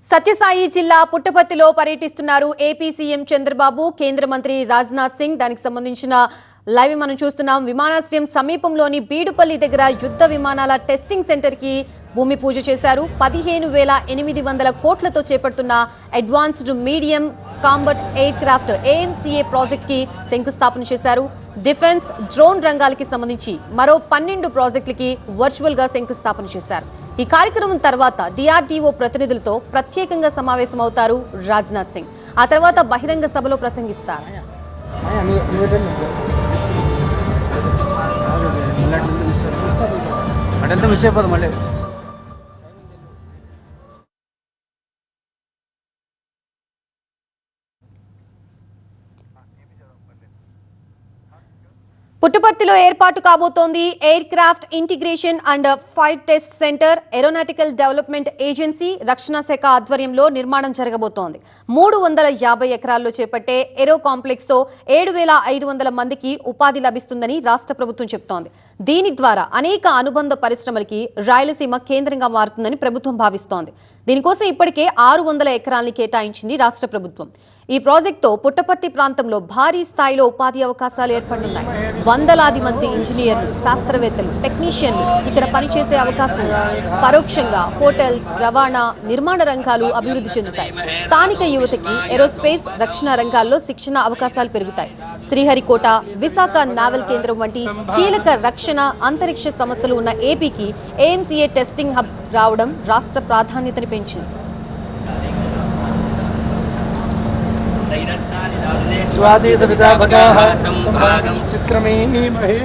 సత్యసాయి జిల్లా పుట్టపర్తిలో పర్యటిస్తున్నారు ఏపీ సీఎం చంద్రబాబు. కేంద్ర మంత్రి రాజ్నాథ్ సింగ్ దానికి సంబంధించిన లైవ్ మనం చూస్తున్నాం. విమానాశ్రయం సమీపంలోని బీడుపల్లి దగ్గర యుద్ధ విమానాల టెస్టింగ్ సెంటర్ కి భూమి పూజ చేశారు. 15,800 కోట్లతో చేపడుతున్న advanced medium combat aircraft AMCA project కి శంకుస్థాపన చేశారు. డిఫెన్స్, డ్రోన్ రంగాలకి సంబంధించి మరో 12 ప్రాజెక్టులకి వర్చువల్ గా శంకుస్థాపన చేశారు. ఈ కార్యక్రమం తర్వాత DRDO ప్రతినిధులతో ప్రత్యేకంగా సమావేశమవుతారు రాజ్నాథ్ సింగ్. ఆ తర్వాత బహిరంగ సభలో ప్రసంగిస్తారు. పుట్టపర్తిలో ఏర్పాటు కాబోతోంది air craft integration and fight test centre. Aeronautical development agency, రక్షణ శాఖ ఆధ్వర్యంలో నిర్మాణం జరగబోతోంది. 350 ఎకరాల్లో చేపట్టే ఏరో కాంప్లెక్స్ తో 7,500 మందికి ఉపాధి లభిస్తుందని రాష్ట్ర ప్రభుత్వం చెబుతోంది. దీని ద్వారా అనేక అనుబంధ పరిశ్రమలకి రాయలసీమ కేంద్రంగా మారుతుందని ప్రభుత్వం భావిస్తోంది. దీనికోసం ఇప్పటికే 600 ఎకరాల్ని కేటాయించింది రాష్ట్ర ప్రభుత్వం. ఈ ప్రాజెక్టుతో పుట్టపర్తి ప్రాంతంలో భారీ స్థాయిలో ఉపాధి అవకాశాలు ఏర్పడుతున్నాయి. వందలాది మంది ఇంజనీర్లు, శాస్త్రవేత్తలు, టెక్నీషియన్లు ఇక్కడ పనిచేసే అవకాశం ఉంది. పరోక్షంగా హోటల్స్, రవాణా, నిర్మాణ రంగాలు అభివృద్ధి చెందుతాయి. స్థానిక యువతకి ఏరోస్పేస్, రక్షణ రంగాల్లో శిక్షణ అవకాశాలు పెరుగుతాయి. శ్రీహరికోట, విశాఖ నావల్ కేంద్రం వంటి కీలక రక్షణ, అంతరిక్ష సంస్థలు ఉన్న ఏపీకి AMCA టెస్టింగ్ హబ్ రావడం రాష్ట్ర ప్రాధాన్యతని పెంచింది. స్వాదేశ విధాపకాః చిక్రమే మహే